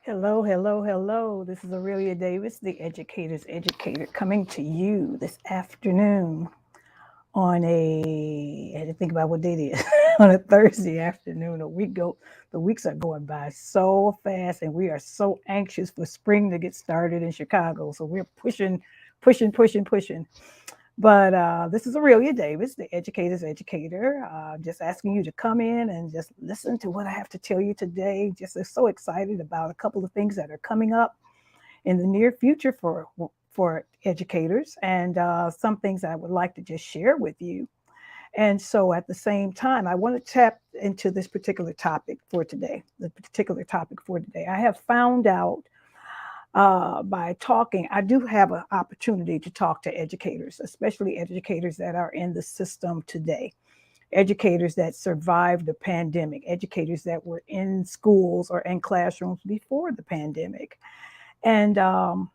Hello, hello, hello. This is Aurelia Davis, the educator's educator, coming to you this afternoon on I had to think about what date it is, on a Thursday afternoon. The weeks are going by so fast, and we are so anxious for spring to get started in Chicago. So we're pushing, pushing, pushing, pushing. But this is Aurelia Davis, the educator's educator, just asking you to come in and just listen to what I have to tell you today. Just so excited about a couple of things that are coming up in the near future for educators, and some things I would like to just share with you. And so at the same time, I want to tap into this particular topic for today. The particular topic for today, I have found out by talking, I do have an opportunity to talk to educators, especially educators that are in the system today, educators that survived the pandemic, educators that were in schools or in classrooms before the pandemic. And the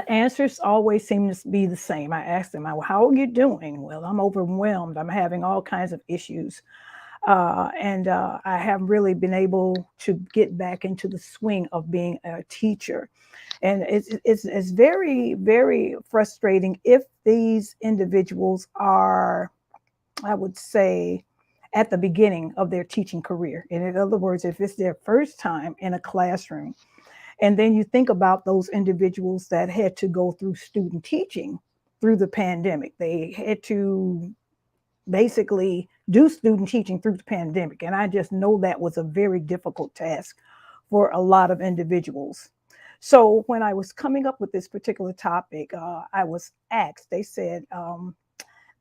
answers always seem to be the same. I ask them, how are you doing? Well, I'm overwhelmed. I'm having all kinds of issues. And I have really been able to get back into the swing of being a teacher. And it's very, very frustrating if these individuals are, I would say, at the beginning of their teaching career. And in other words, if it's their first time in a classroom, and then you think about those individuals that had to go through student teaching through the pandemic, they had to basically do student teaching through the pandemic. And I just know that was a very difficult task for a lot of individuals. So when I was coming up with this particular topic, I was asked, they said,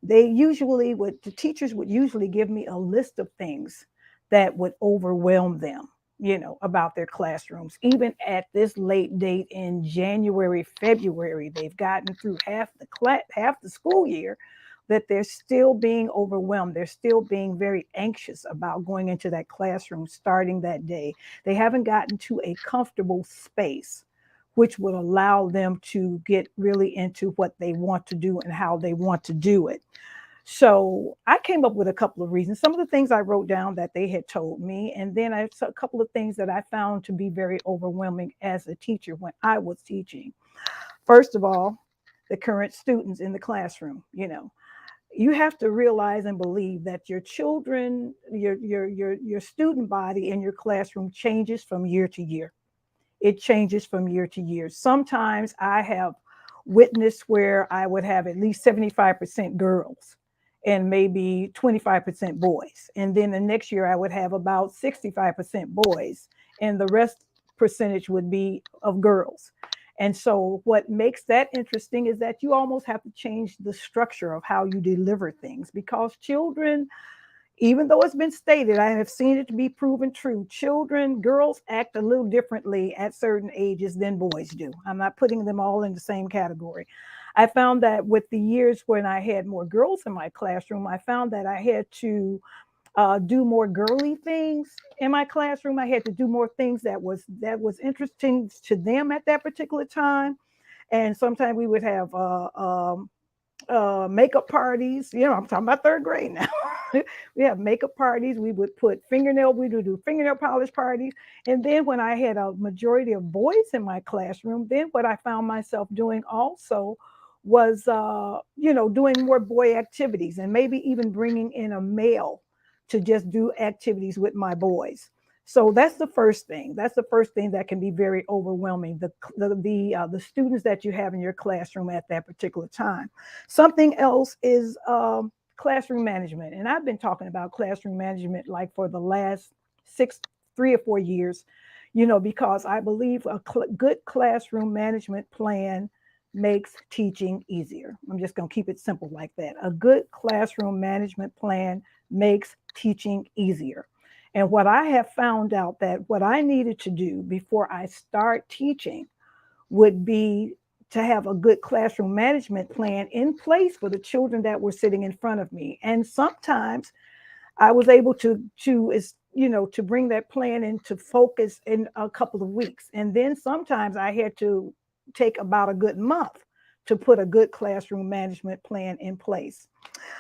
the teachers would usually give me a list of things that would overwhelm them, about their classrooms. Even at this late date in January, February, they've gotten through half the school year, that they're still being overwhelmed. They're still being very anxious about going into that classroom starting that day. They haven't gotten to a comfortable space which would allow them to get really into what they want to do and how they want to do it. So I came up with a couple of reasons. Some of the things I wrote down that they had told me, and then I saw a couple of things that I found to be very overwhelming as a teacher when I was teaching. First of all, the current students in the classroom, you have to realize and believe that your children, your student body in your classroom changes from year to year. It changes from year to year. Sometimes I have witnessed where I would have at least 75% girls and maybe 25% boys. And then the next year I would have about 65% boys, and the rest percentage would be of girls. And so, what makes that interesting is that you almost have to change the structure of how you deliver things, because children, even though it's been stated, I have seen it to be proven true. Children, girls act a little differently at certain ages than boys do. I'm not putting them all in the same category. I found that with the years when I had more girls in my classroom, I found that I had to do more girly things in my classroom. I had to do more things that was interesting to them at that particular time. And sometimes we would have makeup parties. I'm talking about third grade now. We have makeup parties. We would do fingernail polish parties. And then when I had a majority of boys in my classroom, then what I found myself doing also was, doing more boy activities, and maybe even bringing in a male to just do activities with my boys. So that's the first thing. That's the first thing that can be very overwhelming. The students that you have in your classroom at that particular time. Something else is classroom management, and I've been talking about classroom management like for the last 3 or 4 years. Because I believe a good classroom management plan makes teaching easier. I'm just going to keep it simple like that. A good classroom management plan makes teaching easier. And what I have found out, that what I needed to do before I start teaching would be to have a good classroom management plan in place for the children that were sitting in front of me. And sometimes I was able to bring that plan into focus in a couple of weeks. And then sometimes I had to take about a good month to put a good classroom management plan in place.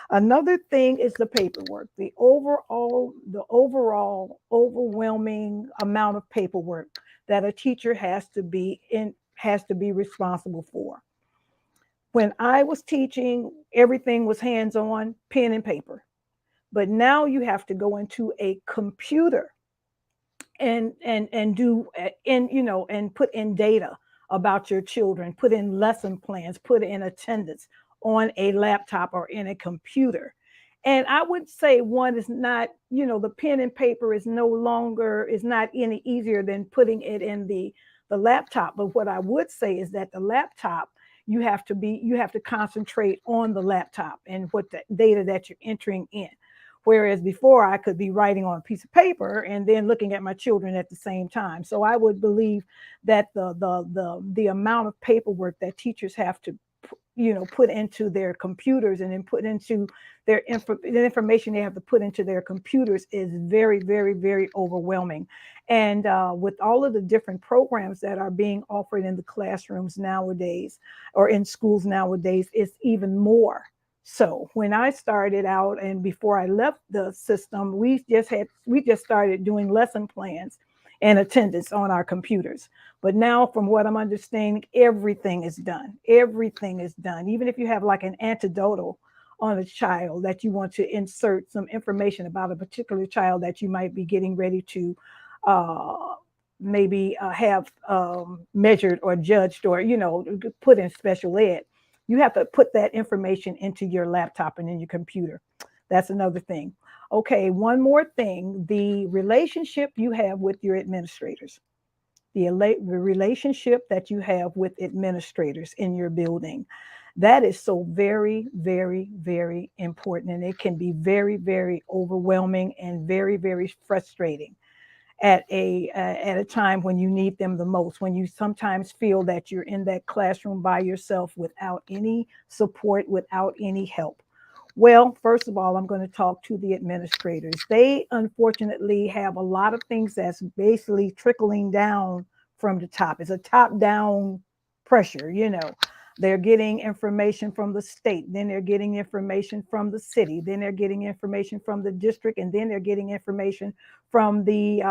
Another thing is the paperwork, the overall overwhelming amount of paperwork that a teacher has to be responsible for. When I was teaching, everything was hands-on, pen and paper. But now you have to go into a computer and do and and put in data about your children, put in lesson plans, put in attendance on a laptop or in a computer. And I would say one is not, the pen and paper is no longer is not any easier than putting it in the laptop. But what I would say is that the laptop, you have to concentrate on the laptop and what the data that you're entering in. Whereas before I could be writing on a piece of paper and then looking at my children at the same time. So I would believe that the amount of paperwork that teachers have to put into their computers and then put into the information they have to put into their computers is very, very, very overwhelming. And with all of the different programs that are being offered in the classrooms nowadays or in schools nowadays, it's even more. So when I started out and before I left the system, we just started doing lesson plans and attendance on our computers. But now, from what I'm understanding, everything is done. Everything is done. Even if you have like an anecdotal on a child that you want to insert some information about a particular child that you might be getting ready to uh, maybe have measured or judged or, put in special ed, you have to put that information into your laptop and in your computer. That's another thing. Okay, one more thing, the relationship you have with your administrators, the relationship that you have with administrators in your building. That is so very, very, very important. And it can be very, very overwhelming and very, very frustrating at a time when you need them the most, when you sometimes feel that you're in that classroom by yourself without any support, without any help. Well, first of all, I'm going to talk to the administrators. They unfortunately have a lot of things that's basically trickling down from the top. It's a top down pressure, They're getting information from the state, then they're getting information from the city, then they're getting information from the district, and then they're getting information from the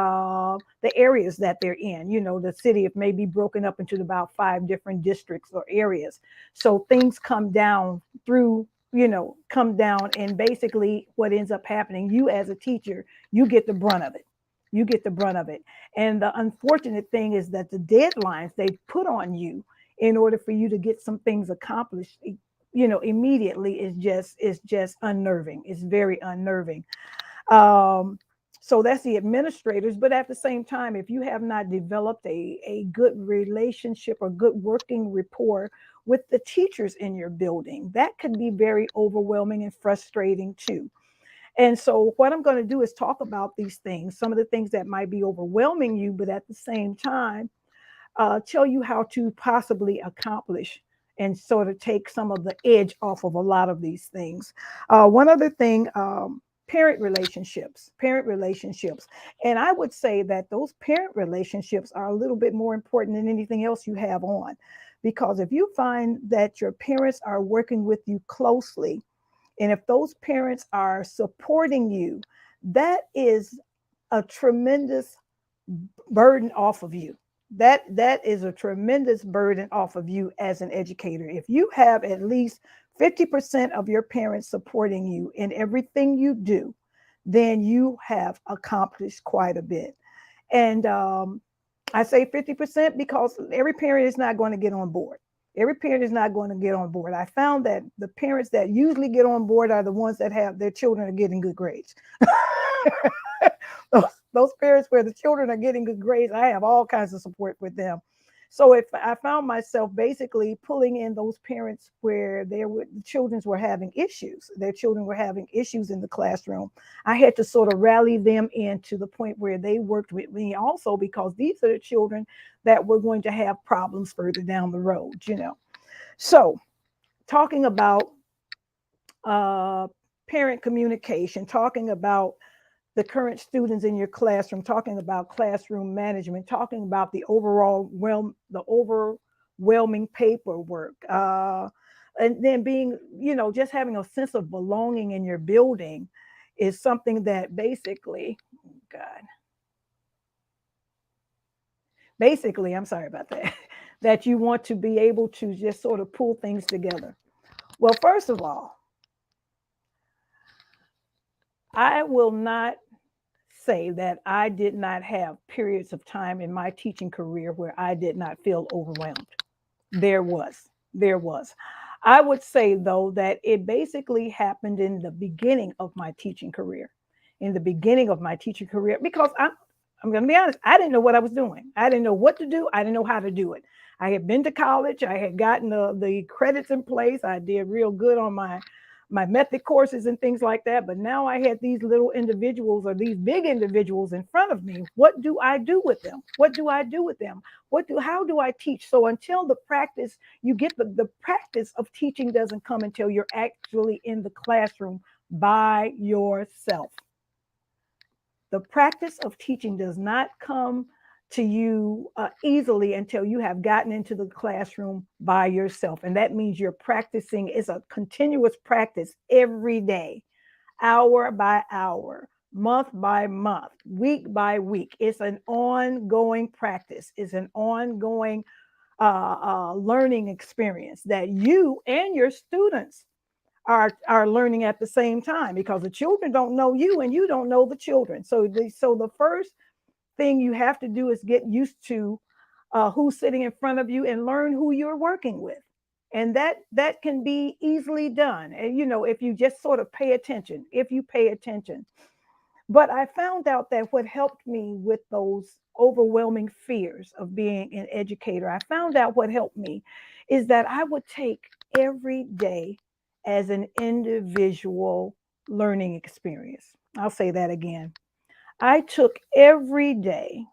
areas that they're in. The city it may be broken up into about 5 different districts or areas. So things come down, and basically what ends up happening, you as a teacher, you get the brunt of it. You get the brunt of it. And the unfortunate thing is that the deadlines they put on you in order for you to get some things accomplished, immediately is just unnerving. It's very unnerving. Um, so that's the administrators. But at the same time, if you have not developed a good relationship or good working rapport with the teachers in your building, that could be very overwhelming and frustrating too. And so, what I'm going to do is talk about these things, some of the things that might be overwhelming you, but at the same time, tell you how to possibly accomplish and sort of take some of the edge off of a lot of these things. One other thing, parent relationships. And I would say that those parent relationships are a little bit more important than anything else you have on. Because if you find that your parents are working with you closely, and if those parents are supporting you, that is a tremendous burden off of you. That is a tremendous burden off of you as an educator. If you have at least 50% of your parents supporting you in everything you do, then you have accomplished quite a bit. And I say 50% because every parent is not going to get on board. Every parent is not going to get on board. I found that the parents that usually get on board are the ones that have their children are getting good grades. those parents where the children are getting good grades, I have all kinds of support with them. So if I found myself basically pulling in those parents where the children were having issues, their children were having issues in the classroom, I had to sort of rally them in to the point where they worked with me also, because these are the children that were going to have problems further down the road. So talking about uh, parent communication, talking about the current students in your classroom, talking about classroom management, talking about the overall overwhelming paperwork, and then being, just having a sense of belonging in your building is something that basically, God, basically, I'm sorry about that, that you want to be able to just sort of pull things together. Well, first of all, I will not say that I did not have periods of time in my teaching career where I did not feel overwhelmed. There was. There was. I would say, though, that it basically happened in the beginning of my teaching career. In the beginning of my teaching career, because I'm going to be honest, I didn't know what I was doing. I didn't know what to do. I didn't know how to do it. I had been to college. I had gotten the credits in place. I did real good on my method courses and things like that. But now I had these little individuals or these big individuals in front of me. What do I do with them? What do I do with them? How do I teach? So until the practice, you get the practice of teaching doesn't come until you're actually in the classroom by yourself. The practice of teaching does not come to you easily until you have gotten into the classroom by yourself. And that means you're practicing, is a continuous practice every day, hour by hour, month by month, week by week. It's an ongoing practice, it's an ongoing learning experience that you and your students are learning at the same time, because the children don't know you and you don't know the children. So the first thing you have to do is get used to who's sitting in front of you and learn who you're working with. And that can be easily done. And if you just sort of pay attention, if you pay attention. But I found out that what helped me with those overwhelming fears of being an educator, I found out what helped me is that I would take every day as an individual learning experience. I'll say that again. I took every day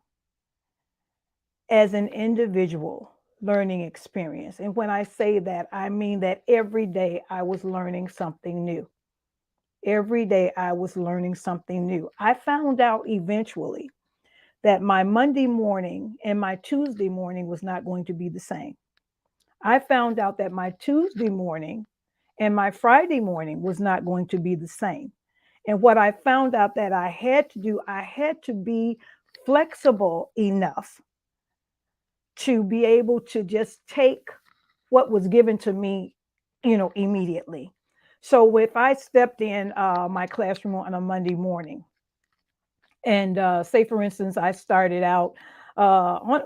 as an individual learning experience. And when I say that, I mean that every day I was learning something new. Every day I was learning something new. I found out eventually that my Monday morning and my Tuesday morning was not going to be the same. I found out that my Tuesday morning and my Friday morning was not going to be the same. And what I found out that I had to do, I had to be flexible enough to be able to just take what was given to me, immediately. So if I stepped in my classroom on a Monday morning, and say, for instance, I started out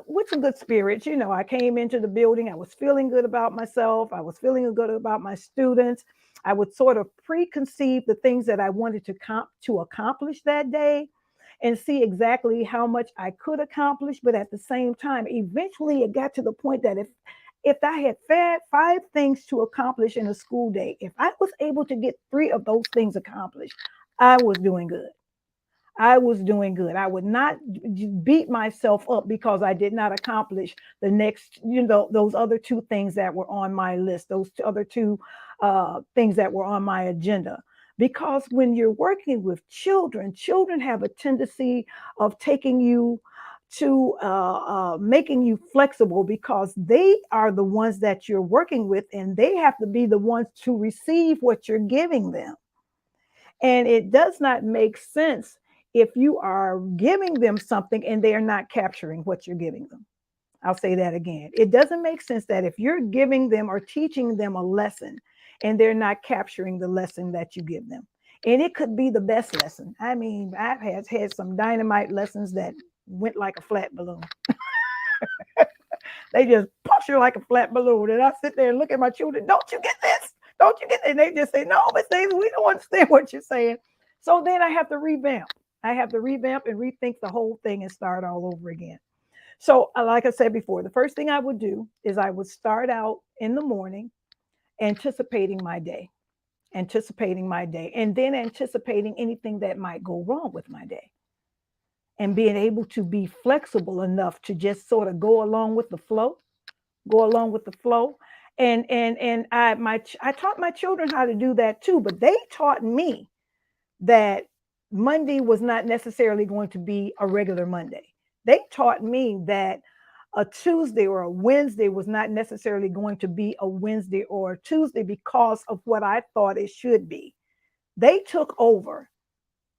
with some good spirits. I came into the building, I was feeling good about myself, I was feeling good about my students. I would sort of preconceive the things that I wanted to accomplish that day and see exactly how much I could accomplish. But at the same time, eventually it got to the point that if I had five things to accomplish in a school day, if I was able to get three of those things accomplished, I was doing good. I was doing good. I would not beat myself up because I did not accomplish the next, those other two things that were on my list, those other two things that were on my agenda. Because when you're working with children, children have a tendency of taking you to making you flexible, because they are the ones that you're working with and they have to be the ones to receive what you're giving them. And it does not make sense if you are giving them something and they are not capturing what you're giving them. I'll say that again. It doesn't make sense that if you're giving them or teaching them a lesson and they're not capturing the lesson that you give them. And it could be the best lesson. I mean, I've had some dynamite lessons that went like a flat balloon. They just push you like a flat balloon. And I sit there and look at my children, don't you get this? Don't you get this? And they just say, no, Miss Davis, we don't understand what you're saying. So then I have to revamp. I have to revamp and rethink the whole thing and start all over again. So, like I said before, the first thing I would do is I would start out in the morning anticipating my day, and then anticipating anything that might go wrong with my day, and being able to be flexible enough to just sort of go along with the flow, go along with the flow. And I taught my children how to do that too, but they taught me that Monday was not necessarily going to be a regular Monday. They taught me that a Tuesday or a Wednesday was not necessarily going to be a Wednesday or a Tuesday because of what I thought it should be. They took over.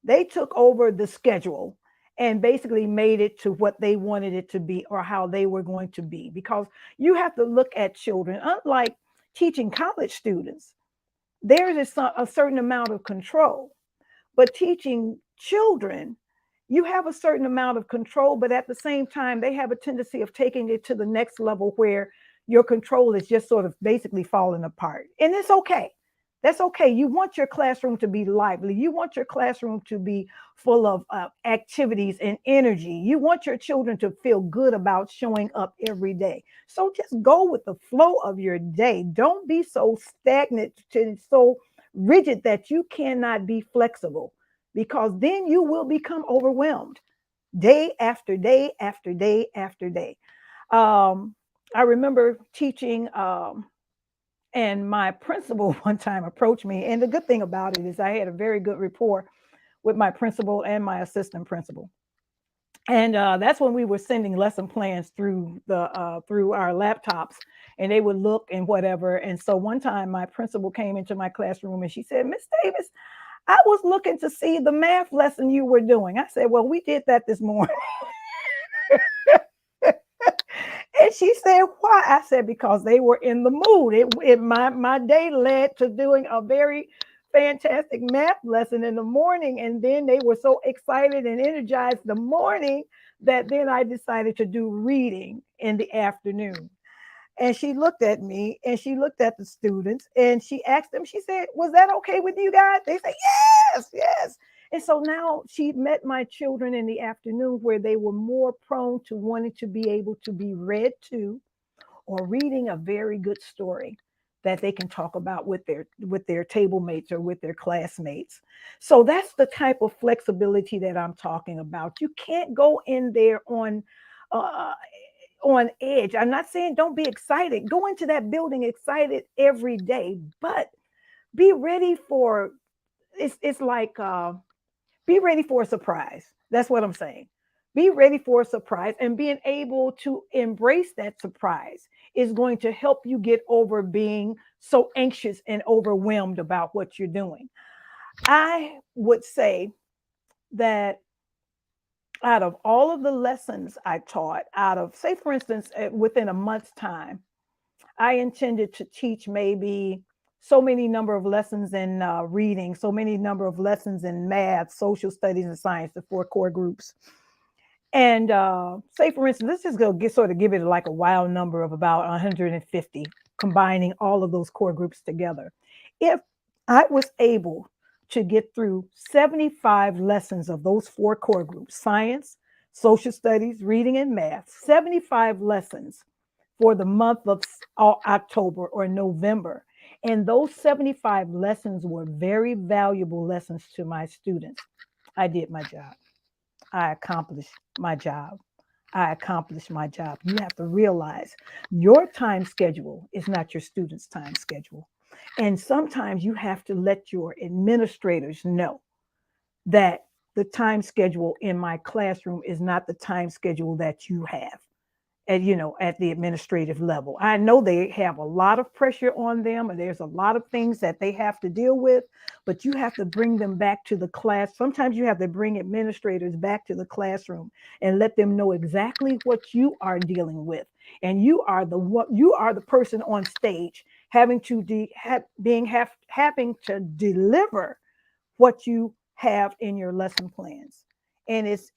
They took over the schedule and basically made it to what they wanted it to be or how they were going to be. Because you have to look at children, unlike teaching college students, there is a certain amount of control. But teaching children, you have a certain amount of control, but at the same time, they have a tendency of taking it to the next level where your control is just sort of basically falling apart. And it's okay. That's okay. You want your classroom to be lively. You want your classroom to be full of activities and energy. You want your children to feel good about showing up every day. So just go with the flow of your day. Don't be so stagnant to so rigid that you cannot be flexible, because then you will become overwhelmed day after day after day after day. I remember teaching, and my principal one time approached me. And the good thing about it is I had a very good rapport with my principal and my assistant principal. And that's when we were sending lesson plans through our laptops, and they would look and whatever. And so one time my principal came into my classroom and she said, "Miss Davis, I was looking to see the math lesson you were doing." I said, "Well, we did that this morning." And she said, "Why?" I said, "Because they were in the mood. My day led to doing a very fantastic math lesson in the morning, and then they were so excited and energized the morning that then I decided to do reading in the afternoon." And she looked at me and she looked at the students and she asked them, she said, "Was that okay with you guys?" They said, "Yes, yes." And so now she met my children in the afternoon where they were more prone to wanting to be able to be read to, or reading a very good story that they can talk about with their table mates or with their classmates. So that's the type of flexibility that I'm talking about. You can't go in there uh, on edge. I'm not saying don't be excited. Go into that building excited every day, but be ready for it's like be ready for a surprise. That's what I'm saying. Be ready for a surprise, and being able to embrace that surprise is going to help you get over being so anxious and overwhelmed about what you're doing. I would say that out of all of the lessons I taught, out of, say, for instance, within a month's time, I intended to teach maybe so many number of lessons in reading, so many number of lessons in math, social studies, and science, the four core groups. And say, for instance, let's just go get sort of give it like a wild number of about 150, combining all of those core groups together. If I was able to get through 75 lessons of those four core groups, science, social studies, reading, and math, 75 lessons for the month of October or November. And those 75 lessons were very valuable lessons to my students. I did my job. I accomplished my job. I accomplished my job. You have to realize your time schedule is not your student's time schedule. And sometimes you have to let your administrators know that the time schedule in my classroom is not the time schedule that you have at the administrative level. I know they have a lot of pressure on them and there's a lot of things that they have to deal with, but you have to bring them back to the class. Sometimes you have to bring administrators back to the classroom and let them know exactly what you are dealing with. And you are the person on stage having to having to deliver what you have in your lesson plans. And it's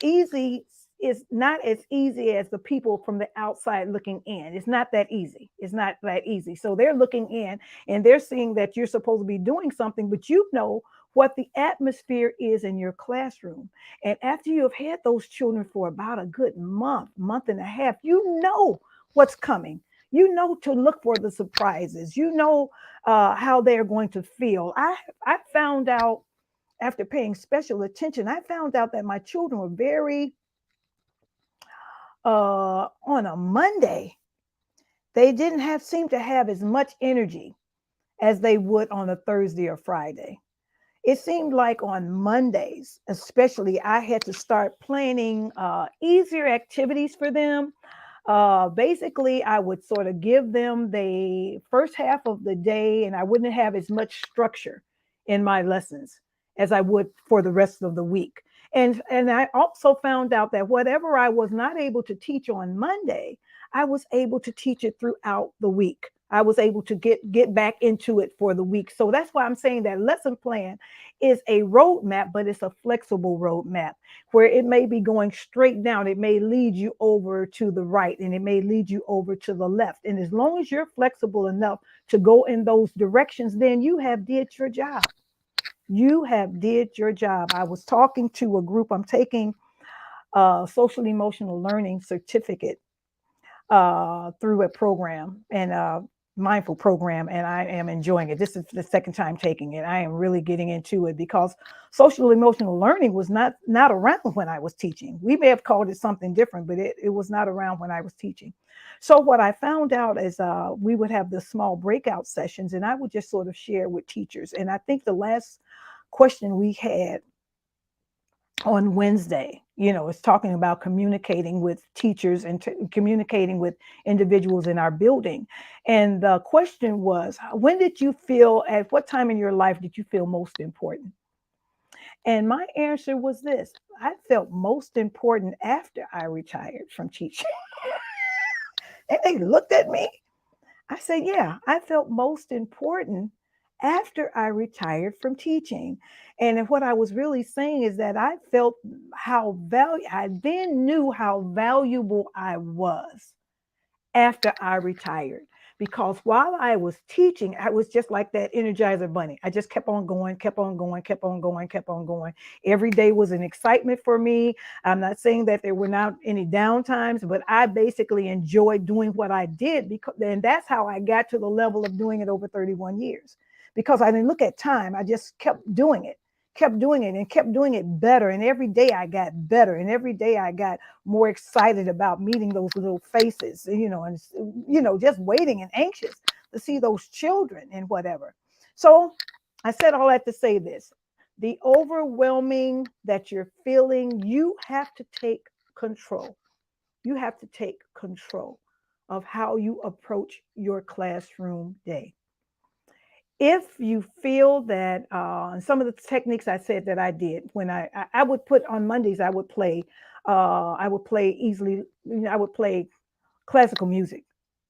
not as easy as the people from the outside looking in. It's not that easy. It's not that easy. So they're looking in and they're seeing that you're supposed to be doing something, but you know what the atmosphere is in your classroom. And after you have had those children for about a good month and a half, you know what's coming. You know to look for the surprises. You know how they're going to feel. I found out after paying special attention, I found out that my children were very on a Monday, they didn't have seem to have as much energy as they would on a Thursday or Friday. It seemed like on Mondays, especially, I had to start planning easier activities for them. Basically, I would sort of give them the first half of the day, and I wouldn't have as much structure in my lessons as I would for the rest of the week. And I also found out that whatever I was not able to teach on Monday, I was able to teach it throughout the week. I was able to get back into it for the week. So that's why I'm saying that lesson plan is a roadmap, but it's a flexible roadmap where it may be going straight down. It may lead you over to the right and it may lead you over to the left. And as long as you're flexible enough to go in those directions, then you have did your job. You have did your job. I was talking to a group. I'm taking a social emotional learning certificate through a program and mindful program, and I am enjoying it. This is the second time taking it. I am really getting into it because social emotional learning was not around when I was teaching. We may have called it something different, but it was not around when I was teaching. So what I found out is we would have the small breakout sessions, and I would just sort of share with teachers. And I think the last question we had on Wednesday, it's talking about communicating with teachers and communicating with individuals in our building. And the question was, when did you feel, at what time in your life did you feel most important? And my answer was this: I felt most important after I retired from teaching. And they looked at me. I said, yeah, I felt most important after I retired from teaching. And what I was really saying is that I felt I then knew how valuable I was after I retired. Because while I was teaching, I was just like that Energizer bunny. I just kept on going, kept on going, kept on going, kept on going. Every day was an excitement for me. I'm not saying that there were not any down times, but I basically enjoyed doing what I did because, and that's how I got to the level of doing it over 31 years. Because I didn't look at time, I just kept doing it and kept doing it better. And every day I got better. And every day I got more excited about meeting those little faces, and, just waiting and anxious to see those children and whatever. So I said all that to say this: the overwhelming that you're feeling, you have to take control. You have to take control of how you approach your classroom day. If you feel that some of the techniques I said that I did when I would put on Mondays, I would play easily, I would play classical music,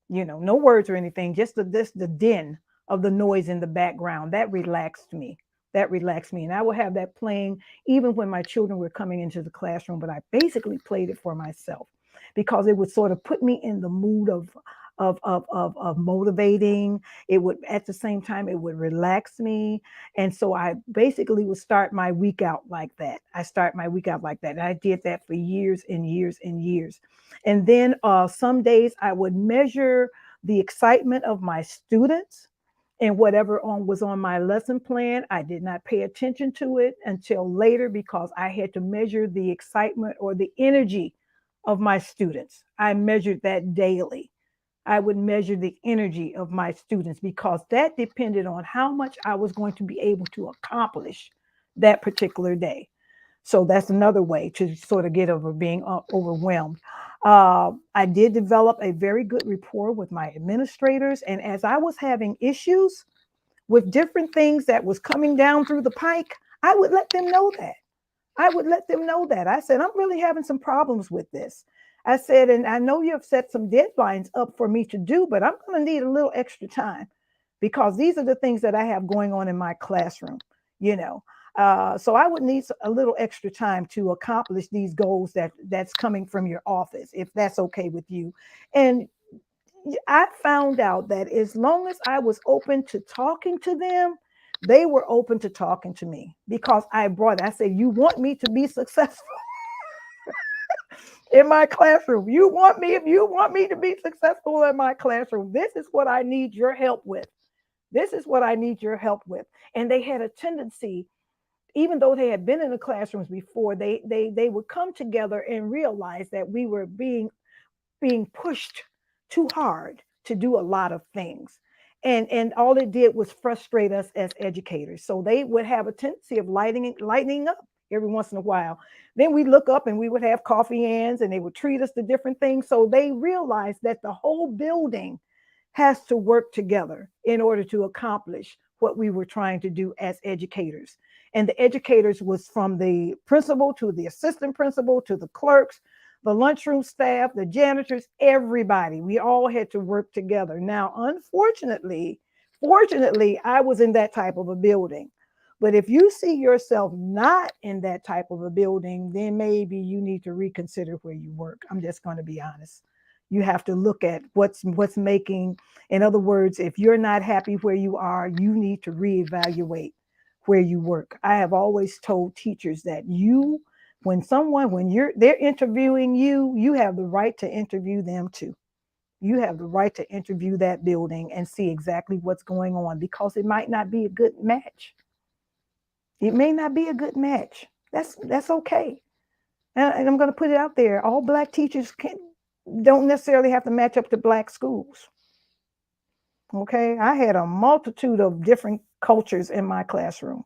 no words or anything, just the din of the noise in the background. That relaxed me. That relaxed me. And I would have that playing even when my children were coming into the classroom, but I basically played it for myself because it would sort of put me in the mood of motivating. It would, at the same time, it would relax me. And so I basically would start my week out like that. I start my week out like that. And I did that for years and years and years. And then some days I would measure the excitement of my students and whatever was on my lesson plan. I did not pay attention to it until later because I had to measure the excitement or the energy of my students. I measured that daily. I would measure the energy of my students because that depended on how much I was going to be able to accomplish that particular day. So that's another way to sort of get over being overwhelmed. I did develop a very good rapport with my administrators. And as I was having issues with different things that was coming down through the pike, I would let them know that. I would let them know that. I said, I'm really having some problems with this. I said, and I know you have set some deadlines up for me to do, but I'm going to need a little extra time because these are the things that I have going on in my classroom, you know. So I would need a little extra time to accomplish these goals that's coming from your office, if that's okay with you. And I found out that as long as I was open to talking to them, they were open to talking to me because I said, you want me to be successful in my classroom. If you want me to be successful in my classroom, this is what I need your help with. This is what I need your help with. And they had a tendency, even though they had been in the classrooms before, they would come together and realize that we were being pushed too hard to do a lot of things. And all it did was frustrate us as educators. So they would have a tendency of lightening up every once in a while. Then we look up and we would have coffee ends and they would treat us to different things. So they realized that the whole building has to work together in order to accomplish what we were trying to do as educators. And the educators was from the principal to the assistant principal to the clerks, the lunchroom staff, the janitors, everybody. We all had to work together. Now, fortunately, I was in that type of a building. But if you see yourself not in that type of a building, then maybe you need to reconsider where you work. I'm just going to be honest. You have to look at what's making, in other words, if you're not happy where you are, you need to reevaluate where you work. I have always told teachers that when they're interviewing you, you have the right to interview them too. You have the right to interview that building and see exactly what's going on, because it might not be a good match. It may not be a good match. That's okay. And I'm going to put it out there. All Black teachers don't necessarily have to match up to Black schools. Okay. I had a multitude of different cultures in my classroom,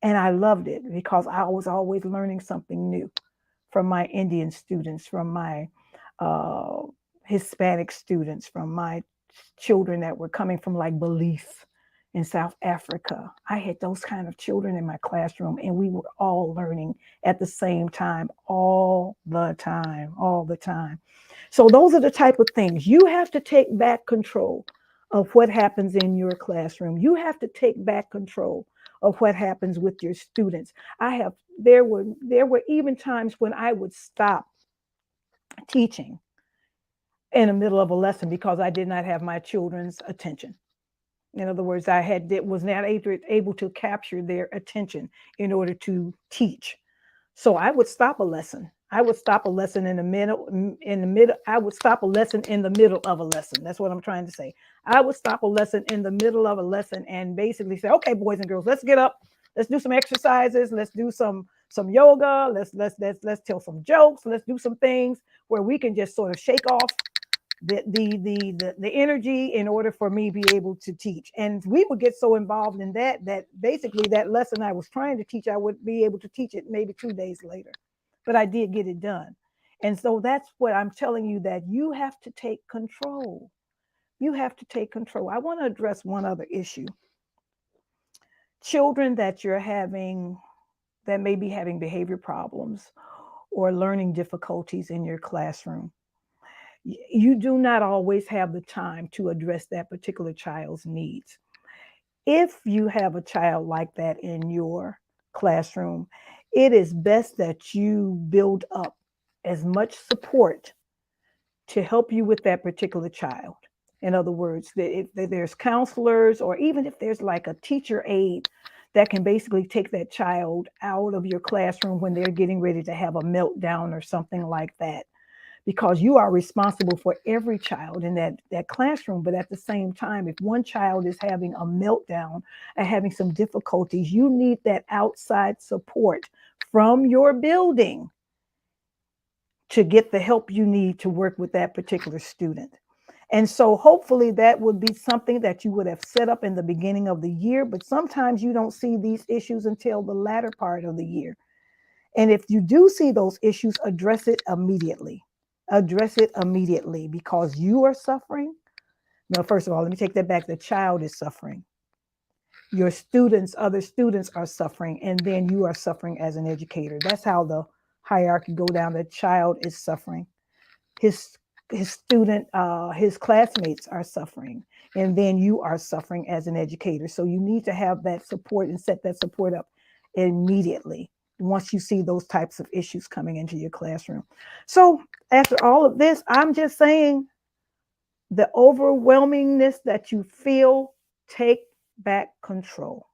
and I loved it because I was always learning something new from my Indian students, from my uh, Hispanic students, from my children that were coming from like Belize in South Africa. I had those kind of children in my classroom, and we were all learning at the same time, all the time, all the time. So those are the type of things you have to take back control of what happens in your classroom. You have to take back control of what happens with your students. There were even times when I would stop teaching in the middle of a lesson because I did not have my children's attention. In other words, was not able to capture their attention in order to teach. So I would stop a lesson. I would stop a lesson in the middle. I would stop a lesson in the middle of a lesson. That's what I'm trying to say. I would stop a lesson in the middle of a lesson and basically say, "Okay, boys and girls, let's get up. Let's do some exercises. Let's do some yoga. Let's tell some jokes. Let's do some things where we can just sort of shake off the energy in order for me to be able to teach." And we would get so involved in that basically that lesson I was trying to teach, I would be able to teach it maybe 2 days later, but I did get it done. And so that's what I'm telling you, that you have to take control. You have to take control. I want to address one other issue. Children that you're having that may be having behavior problems or learning difficulties in your classroom, you do not always have the time to address that particular child's needs. If you have a child like that in your classroom, it is best that you build up as much support to help you with that particular child. In other words, if there's counselors, or even if there's like a teacher aide that can basically take that child out of your classroom when they're getting ready to have a meltdown or something like that, because you are responsible for every child in that classroom. But at the same time, if one child is having a meltdown and having some difficulties, you need that outside support from your building to get the help you need to work with that particular student. And so hopefully that would be something that you would have set up in the beginning of the year, but sometimes you don't see these issues until the latter part of the year. And if you do see those issues, address it immediately. Address it immediately, because you are suffering. No, first of all, let me take that back. The child is suffering. Your students, other students are suffering, and then you are suffering as an educator. That's how the hierarchy go down. The child is suffering. His student, his classmates are suffering, and then you are suffering as an educator. So you need to have that support and set that support up immediately once you see those types of issues coming into your classroom. So after all of this, I'm just saying, the overwhelmingness that you feel, take back control.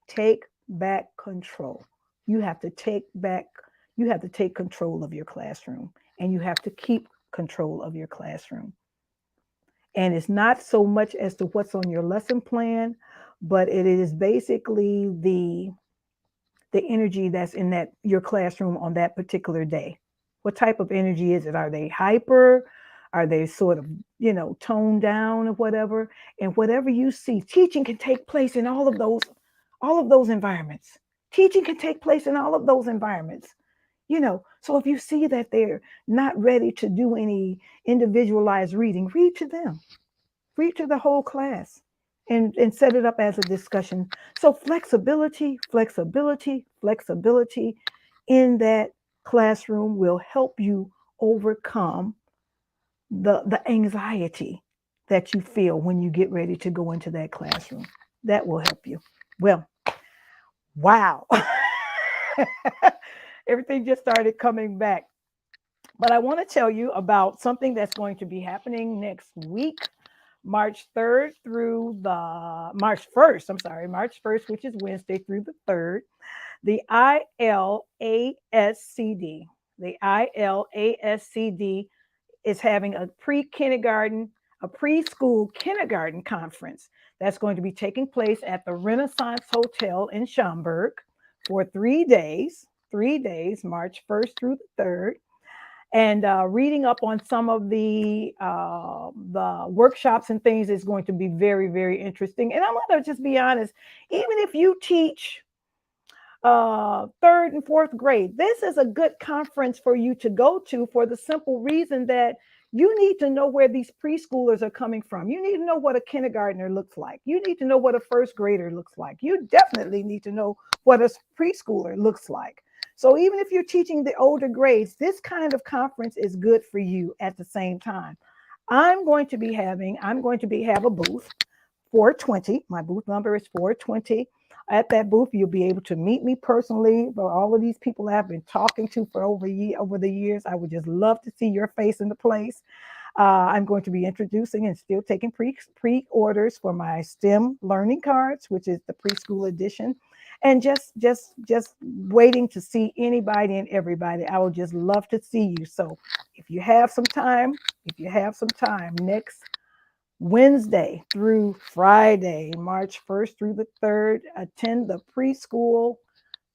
Take back control. You have to take control of your classroom, and you have to keep control of your classroom. And it's not so much as to what's on your lesson plan, but it is basically the energy that's in that your classroom on that particular day. What type of energy is it? Are they hyper? Are they sort of, toned down or whatever? And whatever you see, teaching can take place in all of those environments. Teaching can take place in all of those environments. So if you see that they're not ready to do any individualized reading, read to them, read to the whole class, and set it up as a discussion. So flexibility in that classroom will help you overcome the anxiety that you feel when you get ready to go into that classroom. That will help you. Well, wow. Everything just started coming back. But I want to tell you about something that's going to be happening next week, March 3rd through the March 1st. I'm sorry, March 1st, which is Wednesday through the 3rd. The ILASCD. The ILASCD is having a preschool kindergarten conference that's going to be taking place at the Renaissance Hotel in Schaumburg for 3 days, March 1st through the 3rd. And reading up on some of the workshops and things is going to be very, very interesting. And I'm going to just be honest, even if you teach third and fourth grade, this is a good conference for you to go to, for the simple reason that you need to know where these preschoolers are coming from. You need to know what a kindergartner looks like. You need to know what a first grader looks like. You definitely need to know what a preschooler looks like. So even if you're teaching the older grades, this kind of conference is good for you at the same time. I'm going to have a booth, 420. My booth number is 420. At that booth, you'll be able to meet me personally. For all of these people I've been talking to for over the years, I would just love to see your face in the place. I'm going to be introducing and still taking pre-orders for my STEM learning cards, which is the preschool edition, and just waiting to see anybody and everybody. I would just love to see you. So if you have some time next Wednesday through Friday, March 1st through the 3rd, attend the preschool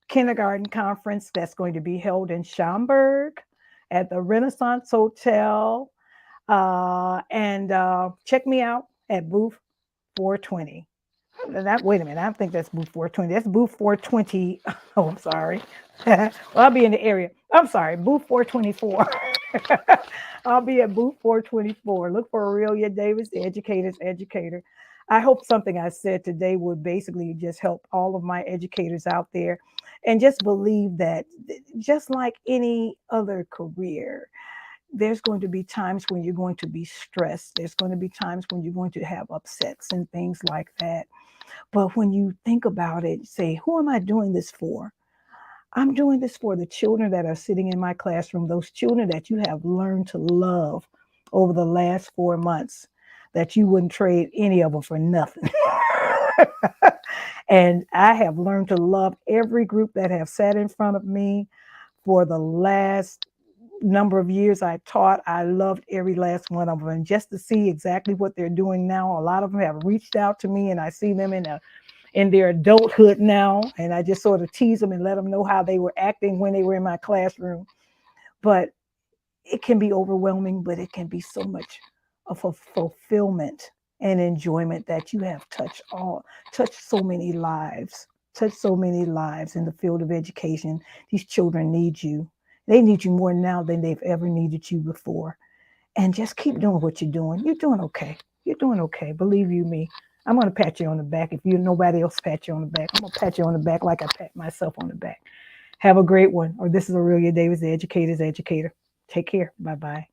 kindergarten conference that's going to be held in Schaumburg at the Renaissance Hotel. And check me out at booth 420. Wait a minute, I don't think that's booth 420. That's booth 420. Oh, I'm sorry. Well, I'll be in the area. I'm sorry, booth 424. I'll be at booth 424. Look for Aurelia Davis, the educator's educator. I hope something I said today would basically just help all of my educators out there, and just believe that just like any other career, there's going to be times when you're going to be stressed. There's going to be times when you're going to have upsets and things like that. But when you think about it, say, who am I doing this for? I'm doing this for the children that are sitting in my classroom, those children that you have learned to love over the last 4 months, that you wouldn't trade any of them for nothing. And I have learned to love every group that have sat in front of me for the last number of years I taught. I loved every last one of them. And just to see exactly what they're doing now, a lot of them have reached out to me, and I see them in their adulthood now, and I just sort of tease them and let them know how they were acting when they were in my classroom. But it can be overwhelming, but it can be so much of a fulfillment and enjoyment that you have touched so many lives in the field of education. These children need you. They need you more now than they've ever needed you before. And just keep doing what you're doing. You're doing okay. You're doing okay. Believe you me. I'm going to pat you on the back. If nobody else pat you on the back, I'm going to pat you on the back like I pat myself on the back. Have a great one. Or this is Aurelia Davis, the educator's educator. Take care. Bye-bye.